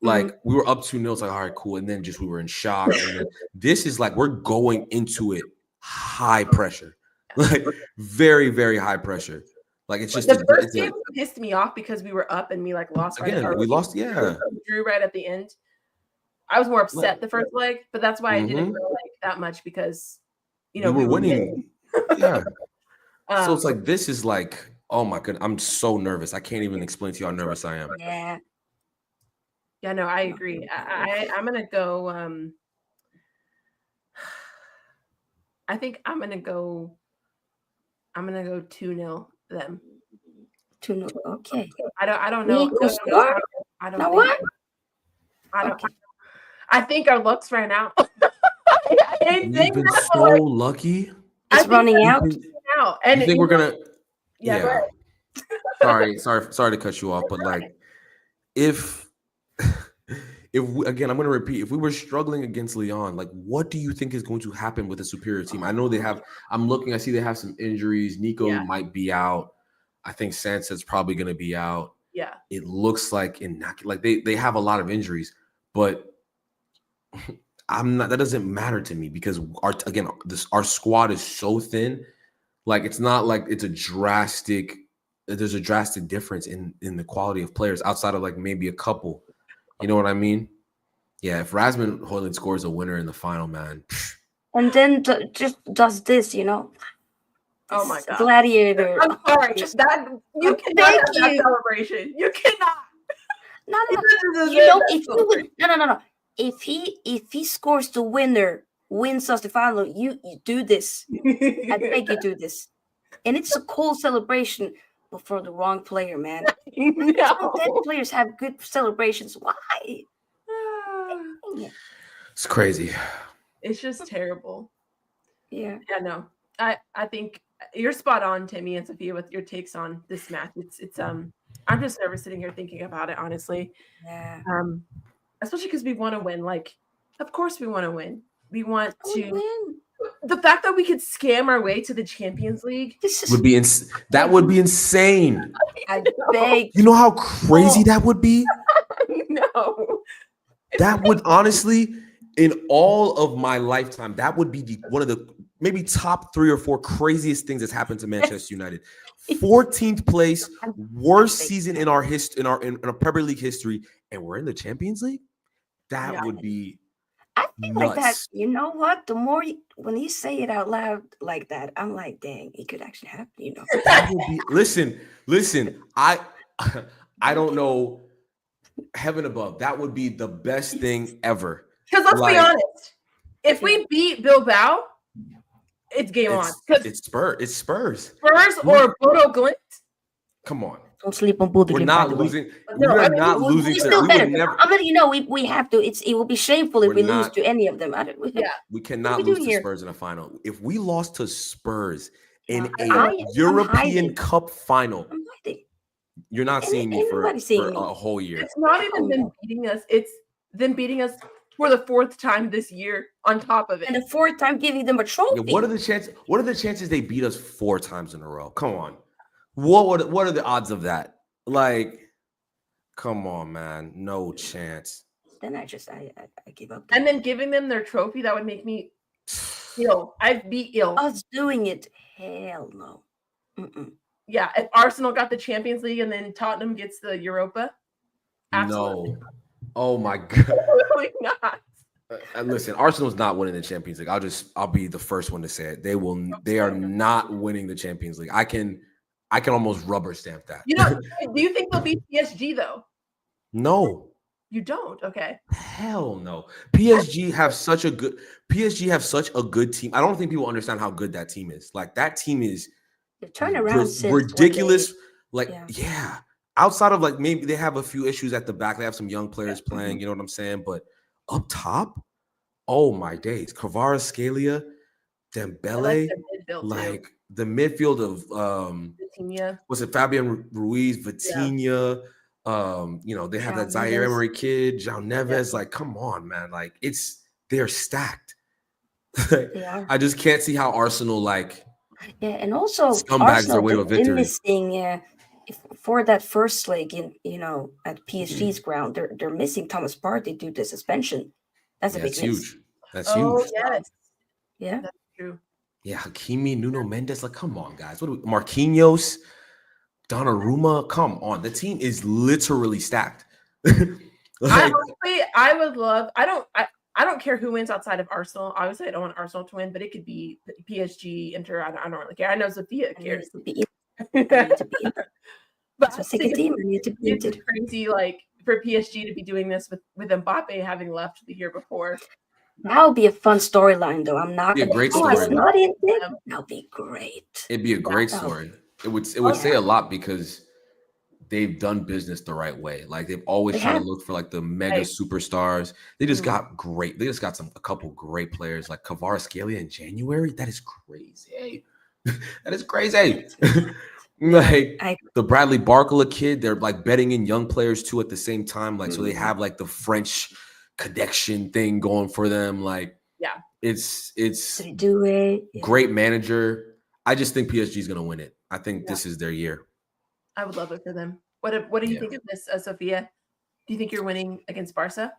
Like we were up 2-0. It's like, all right, cool. And then we were in shock. And then this is like we're going into it high pressure. Like very, very high pressure. Like it's just the first game pissed me off because we were up and we like lost again. We lost, yeah. Drew right at the end. I was more upset the first leg, but that's why I didn't feel like that much because we were winning. Yeah. So it's like this is like, oh my goodness, I'm so nervous. I can't even explain to you how nervous I am. Yeah. Yeah, no, I agree. I'm gonna go. I think I'm gonna go 2-0 them. 2-0. Okay. I don't know. I don't know. What? I think our luck's ran out. You've been so lucky. It's running out. And you think we're gonna? Yeah. Sorry to cut you off, but like, if again, I'm going to repeat, if we were struggling against Lyon, like, what do you think is going to happen with a superior team? I know they have. I see they have some injuries. Nico might be out. I think Sanchez probably going to be out. Yeah. It looks like they have a lot of injuries, but I'm not. That doesn't matter to me because our squad is so thin. Like it's not like there's a drastic difference in the quality of players outside of like maybe a couple. You know what I mean? Yeah, if Rasmus Højlund scores a winner in the final, man. And then just does this, Oh my God. Gladiator. I'm sorry. You cannot have that celebration. You cannot. No. If he scores the winner, wins us the final, you do this. I think you do this. And it's a cool celebration, but for the wrong player, man. No. Dead players have good celebrations. Why? It's crazy. It's just terrible. Yeah. Yeah, no. I think you're spot on, Timmy and Sophia, with your takes on this match. It's I'm just nervous sitting here thinking about it, honestly. Yeah. Especially because we want to win. Like, of course we want to win. We want to win. The fact that we could scam our way to the Champions League would be insane. I beg. You know how crazy that would be? No. That would honestly, in all of my lifetime, that would be one of the maybe top 3 or 4 craziest things that's happened to Manchester United. 14th place, worst season in our Premier League history, and we're in the Champions League. That would be. I think like that. You know what? The more when you say it out loud like that, I'm like, dang, it could actually happen. That would be. Listen. I don't know. Heaven above, that would be the best thing ever. Because let's be honest, if we beat Bilbao, it's game on. It's Spurs. Spurs or Bodo Glimt. Come on. Don't sleep on Budimir. We're not losing. We No, are I mean, not We're losing to. still We better. would never. I'm letting you know we have to. It will be shameful if We're we lose not- to any of them. Yeah. We What cannot are we lose doing to here? Spurs in a final. If we lost to Spurs in Yeah, a I'm European hiding. Cup final, I'm hiding. you're not seeing me for Everybody's seeing a me. whole year. It's not even them beating us. It's them beating us for the 4th time this year on top of it. And the 4th time giving them a trophy. Yeah, what are the chances? What are the chances they beat us 4 times in a row? Come on. What are the odds of that? Like, come on, man. No chance. Then I give up. And then giving them their trophy, that would make me ill. I'd be ill. Us doing it, hell no. Yeah, if Arsenal got the Champions League and then Tottenham gets the Europa, absolutely. No. Oh my God. Absolutely not. Listen, Arsenal's not winning the Champions League. I'll be the first one to say it. They are not winning the Champions League. I can almost rubber stamp that. You know, do you think they'll beat PSG though? No. You don't? Okay. Hell no. PSG have such a good team. I don't think people understand how good that team is. Like that team is ridiculous. Like, yeah. Outside of like maybe they have a few issues at the back. They have some young players playing, you know what I'm saying? But up top, oh my days. Kvaratskhelia, Dembele, like the midfield of Vitinha. Was it Fabian Ruiz, Vitinha? You know, they have that Zaire Emery kid, João Neves. Like, come on, man. Like, they're stacked. They are. I just can't see how Arsenal and also scumbags their way to a victory. Missing for that first leg in at PSG's ground, they're missing Thomas Partey due to suspension. That's a big huge. That's huge. Oh Yes. Yeah. That's true. Yeah, Hakimi, Nuno Mendes. Like, come on, guys. Marquinhos, Donnarumma. Come on. The team is literally stacked. I would love. I don't care who wins outside of Arsenal. Obviously, I don't want Arsenal to win, but it could be PSG, Inter. I don't really care. I know Sofia cares. But it's a second team. It's crazy, like for PSG to be doing this with Mbappe having left the year before. That would be a fun storyline, though. I'm not. It'd be a great story. Not in it. That'll be great. It'd be a great story. It would say a lot because they've done business the right way. Like they've always tried to look for like the mega superstars. They just got great. They just got a couple great players like Kvaratskhelia in January. That is crazy. That is crazy. Like the Bradley Barcola kid, they're like betting in young players too at the same time. Like so they have like the French connection thing going for them. Like it's great manager. I just think PSG is gonna win it. I think this is their year. I would love it for them. What do you think of this, Sofia? Do you think you're winning against Barca?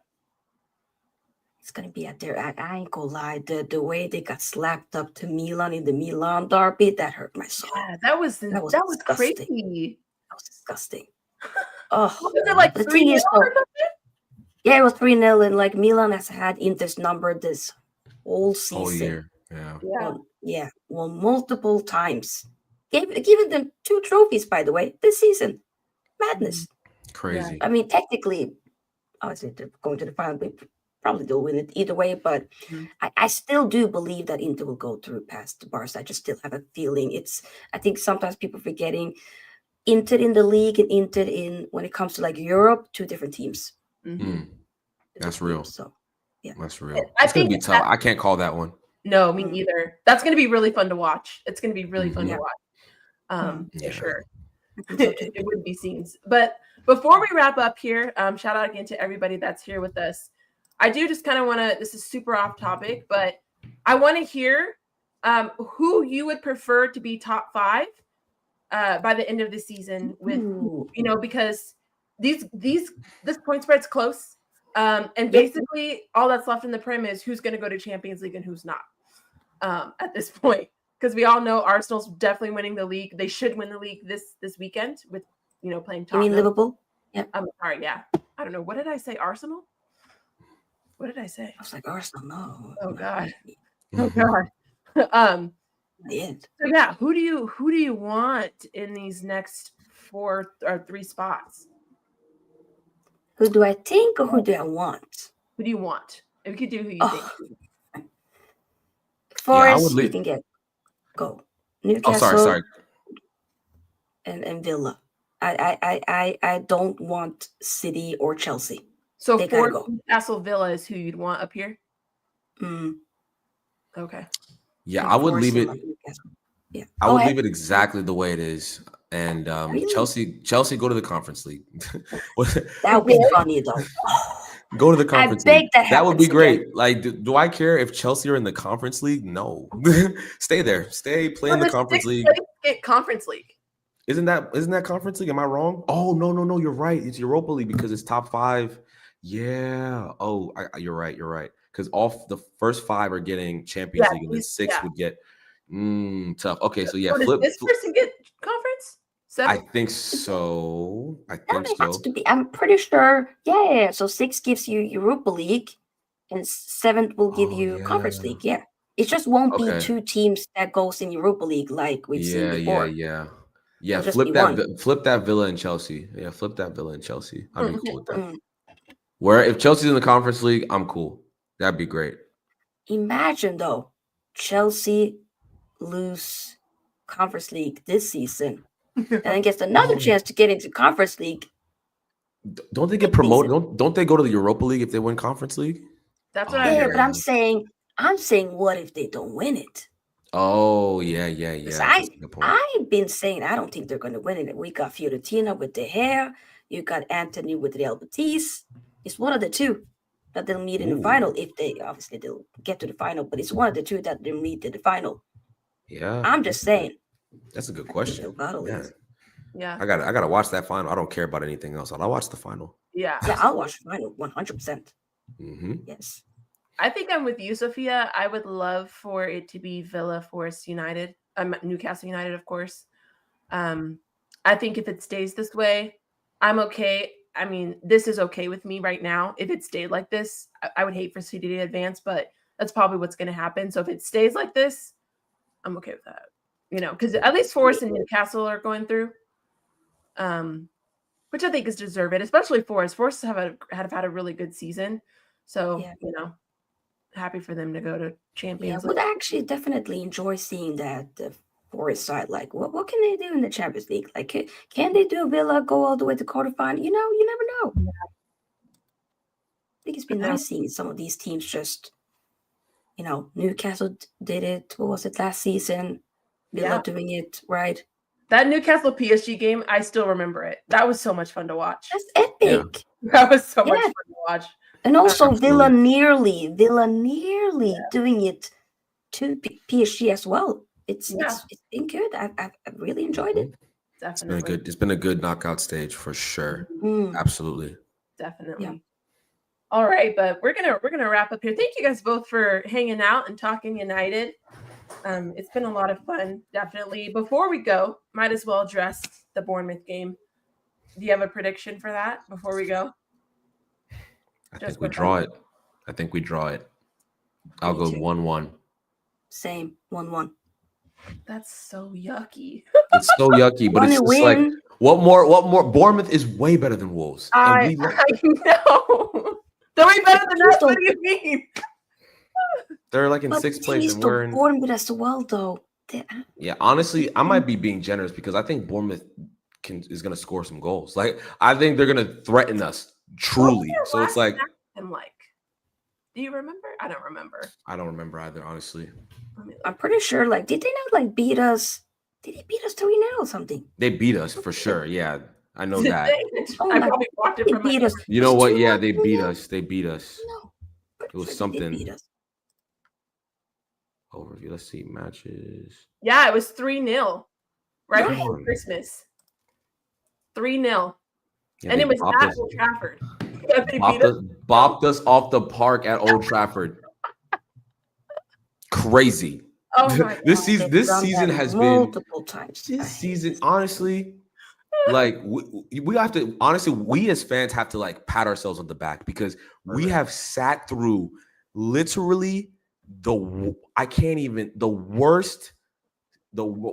It's gonna be out there. I ain't gonna lie. The way they got slapped up to Milan in the Milan derby, that hurt my soul. Yeah, that was crazy. That was disgusting. Oh, was it like 3-0 or something? Yeah, it was 3-0, and like Milan has had Inter's number this whole season. Whole year, won multiple times. Given them 2 trophies, by the way, this season. Madness. Crazy. I mean, technically, obviously they're going to the final, but probably they'll win it either way. But I still do believe that Inter will go through past the Barca. I just still have a feeling. I think sometimes people forgetting Inter in the league and Inter in when it comes to like Europe, 2 different teams. That's real. So yeah, that's real. It's gonna be tough. I can't call that one. No, me neither. That's gonna be really fun to watch. It's gonna be really fun to watch. For sure. It would be scenes. But before we wrap up here, shout out again to everybody that's here with us. I do just kind of want to, this is super off topic, but I want to hear who you would prefer to be top 5 by the end of the season with, because this point spread's close. And basically all that's left in the Prem is who's going to go to Champions League and who's not at this point. Because we all know Arsenal's definitely winning the league. They should win the league this weekend with, playing Tottenham. You mean Liverpool? Yeah. I'm sorry. Yeah. I don't know. What did I say? Arsenal? What did I say? I was like, Arsenal, no. Oh, God. Oh, God. So, yeah, who do you want in these next 4 or 3 spots? Who do I think or who do I want? Who do you want? If you could do who you think. Forest, you can get. Go. Newcastle. Sorry. And Villa. I don't want City or Chelsea. So They gotta Forest, go. Newcastle, Villa is who you'd want up here. Mm, Okay. Yeah, and I would Forest leave and it. Newcastle. Yeah. I Go would ahead. leave it exactly the way it is. And Really? Chelsea go to the Conference League. That would be funny though. Go to the I Conference beg League. that That would be happens again. great. Like, do I care if Chelsea are in the Conference League? No. Stay there. Stay play in the Conference League. Get Conference League. Isn't that Conference League? Am I wrong? Oh, no. You're right. It's Europa League because it's top 5. Yeah. Oh, you're right. You're right. Because all the first 5 are getting Champions League, and then 6 would get tough. Okay, so yeah, Does this person get conference? 7? I think so. It has to be. I'm pretty sure. Yeah. So 6 gives you Europa League, and 7 will give you Conference League. Yeah. It just won't be 2 teams that goes in Europa League like we've seen before. Yeah. It'll just Flip be that. one. Flip that Villa and Chelsea. Yeah, flip that Villa and Chelsea. I'd be cool with that. Mm. Where if Chelsea's in the Conference League, I'm cool. That'd be great. Imagine though, Chelsea lose Conference League this season, and then gets another chance to get into Conference League. Don't they get promoted? Don't they go to the Europa League if they win Conference League? That's what I heard. But I'm saying, what if they don't win it? Oh yeah. I've been saying I don't think they're going to win it. We got Fiorentina with De Gea. You got Anthony with Real Betis. It's one of the two that they'll meet in the final. If they'll get to the final, but it's one of the two that they'll meet in the final. Yeah, I'm just saying. That's a good question. Yeah. I gotta watch that final. I don't care about anything else. I'll watch the final. Yeah, I'll watch the final 100%. Yes. I think I'm with you, Sophia. I would love for it to be Villa, Forest United, Newcastle United, of course. I think if it stays this way, I'm okay. I mean, this is okay with me right now. If it stayed like this, I would hate for City to advance, but that's probably what's going to happen. So if it stays like this, I'm okay with that. Because at least Forest and Newcastle are going through, which I think is deserved, especially Forest. Forest have had a really good season. So, happy for them to go to Champions League. I would actually definitely enjoy seeing that the Forest side. Like, what can they do in the Champions League? Like, can they do Villa go all the way to quarterfinal? You never know. Yeah. I think it's been nice seeing some of these teams just, Newcastle did it. What was it last season? Villa doing it, right? That Newcastle PSG game, I still remember it. That was so much fun to watch. That's epic. Yeah. That was so much fun to watch. And also Villa nearly doing it to PSG as well. It's been good. I've really enjoyed it. Definitely. It's been a good knockout stage for sure. Absolutely. Definitely. Yeah. All right, but we're gonna wrap up here. Thank you guys both for hanging out and talking United. It's been a lot of fun, definitely. Before we go, might as well address the Bournemouth game. Do you have a prediction for that before we go? I think we draw it. I'll go 1-1. Same, 1-1. That's so yucky. It's so yucky, but it's just like what more? Bournemouth is way better than Wolves. I know. They're way better than us. What do you mean? They're like in 6th place, and we're in Bournemouth as well, though. Yeah, honestly, I might be being generous because I think Bournemouth is going to score some goals. Like, I think they're going to threaten us truly. So it's like, do you remember? I don't remember. I don't remember either, honestly. I'm pretty sure. Like, did they not beat us? Did they beat us 3-0 or something? They beat us for sure. Yeah, I know that. I probably walked it from my. You know what? Yeah, they beat us. They beat us. No, it was something. Overview. Let's see matches. Yeah, it was 3-0 right before Christmas. 3-0, and it was at Old Trafford. Bopped us off the park at Old Trafford. Crazy. Oh my God. This season has been multiple times. This season, honestly, like we have to honestly, we as fans have to like pat ourselves on the back because we have sat through literally the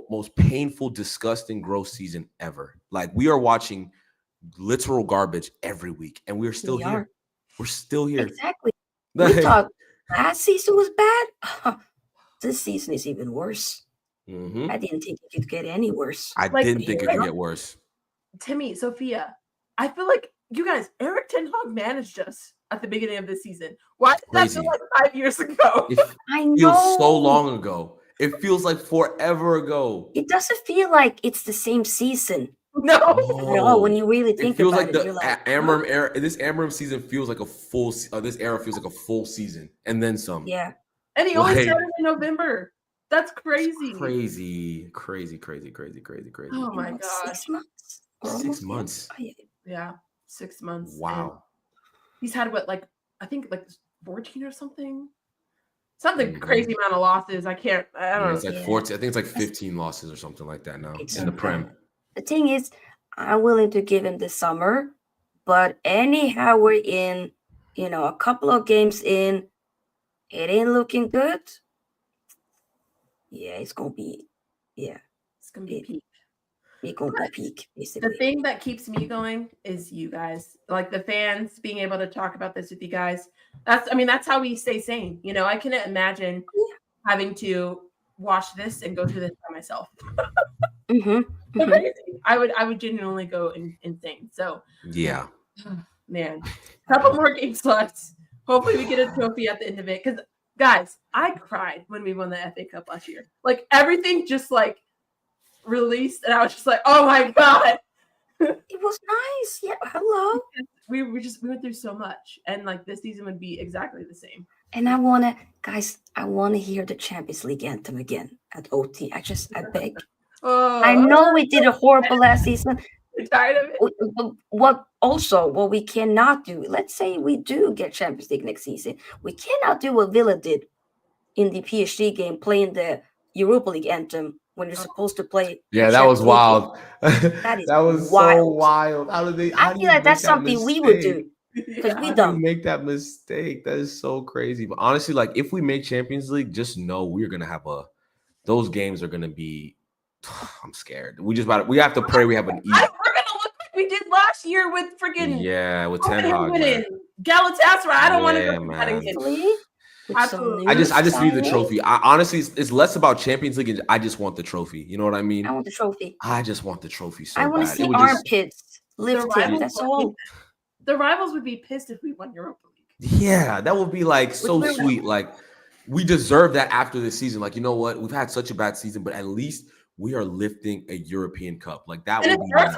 most painful, disgusting, gross season ever. Like we are watching literal garbage every week, and we're still here. We're still here. Exactly. We thought last season was bad. This season is even worse. I didn't think it could get any worse. I didn't think it could get worse. Timmy, Sophia, I feel like you guys, Eric Ten Hag managed us at the beginning of this season. Why did that feel like 5 years ago? I Feels know. so long ago. It feels like forever ago. It doesn't feel like it's the same season. No. At all. When you really think it feels about like it, you're like, Amram era. This Amram season feels like a full. This era feels like a full season, and then some. yeah. And he only started in November. That's crazy. Crazy. Oh my god. 6 months. 6 months. Yeah, 6 months. Wow. And he's had I think 14 or something. Something crazy amount of losses. I don't know. It's like 14. I think it's like 15 losses or something like that now in the Prem. The thing is, I'm willing to give him the summer, but anyhow, we're in, a couple of games in, it ain't looking good. Yeah, it's gonna be peak. It's gonna be peak, basically. The thing that keeps me going is you guys, like the fans, being able to talk about this with you guys. That's how we stay sane. I couldn't imagine having to watch this and go through this by myself. I would genuinely go insane. So yeah, man, a couple more games left. Hopefully we get a trophy at the end of it. Because guys, I cried when we won the FA Cup last year. Like everything just released, and I was just like, oh my god. It was nice. Yeah, hello. We went through so much, and this season would be exactly the same. And I wanna hear the Champions League anthem again at OT. I beg. I know we did a horrible last season. You're tired of it. What we cannot do, let's say we do get Champions League next season, we cannot do what Villa did in the PSG game, playing the Europa League anthem when you're supposed to play. Yeah, that was wild. That was wild. So wild. I feel like that's something we would do. Because we don't make that mistake. That is so crazy. But honestly, if we make Champions League, just know we're gonna have those games are gonna be. I'm scared. We have to pray we have an easy. We're gonna look like we did last year with freaking with Ten Hag. Galatasaray. I don't want to go that again. Absolutely. I just need the trophy. Honestly, it's less about Champions League, and I just want the trophy. You know what I mean? I want the trophy. I just want the trophy so bad. I want to see armpits lifting. That's all. The rivals would be pissed if we won Europa League. Yeah, that would be so sweet. We deserve that after this season. You know what? We've had such a bad season, but at least we are lifting a European Cup. That would be nice.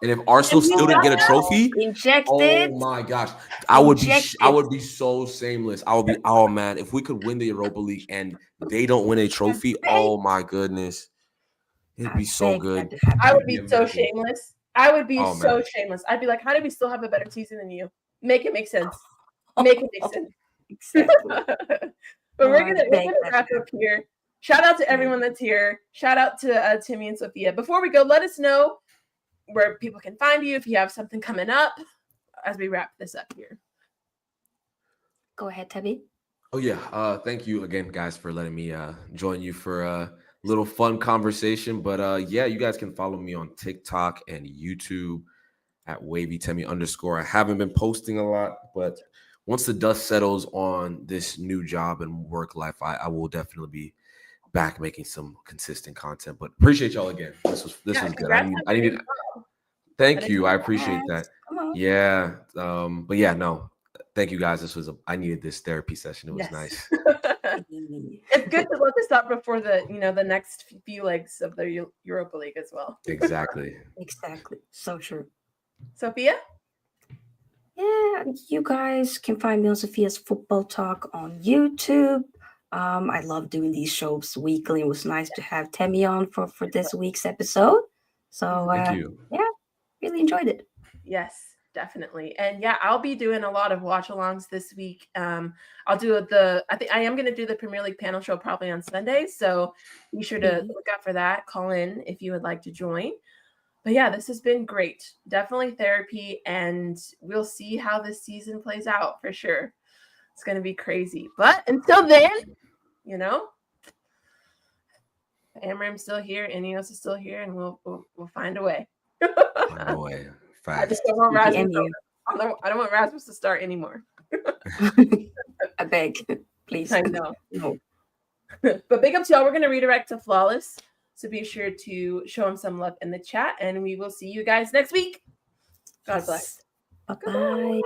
And if Arsenal still didn't get a trophy, injected. Oh my gosh, I would be so shameless. I would be, oh man, if we could win the Europa League and they don't win a trophy, oh my goodness, it'd be so good. I would be so shameless. I would be so shameless. I'd be like, how do we still have a better season than you? Make it make sense. Make it make sense. Exactly. But we're gonna wrap up here. Shout out to everyone that's here. Shout out to Timmy and Sophia. Before we go, let us know where people can find you if you have something coming up as we wrap this up here. Go ahead, Tabby. Oh yeah. Thank you again, guys, for letting me join you for a little fun conversation. But you guys can follow me on TikTok and YouTube at WavyTemmy_. I haven't been posting a lot, but once the dust settles on this new job and work life, I will definitely be back making some consistent content. But appreciate y'all again. This was good. I needed. Thank you. I appreciate that. Yeah. But yeah, no. Thank you guys. I needed this therapy session. It was nice. It's good to let this up before the next few legs of the Europa League as well. Exactly. So true. Sophia? Yeah, you guys can find me on Sophia's Football Talk on YouTube. I love doing these shows weekly. It was nice to have Temi on for this week's episode. So thank you. Yeah, really enjoyed it. Yes, definitely. And yeah, I'll be doing a lot of watch-alongs this week. I'll do I think I am going to do the Premier League panel show probably on Sunday. So be sure to look out for that. Call in if you would like to join. But yeah, this has been great. Definitely therapy. And we'll see how this season plays out for sure. It's going to be crazy. But until then, Amram's still here. Ineos is still here. And we'll find a way. Find a way. I just don't want Rasmus. I don't want Rasmus to start anymore. I beg, please. I know. No. But big up to y'all. We're going to redirect to Flawless. So be sure to show him some love in the chat, and we will see you guys next week. God bless. Bye-bye.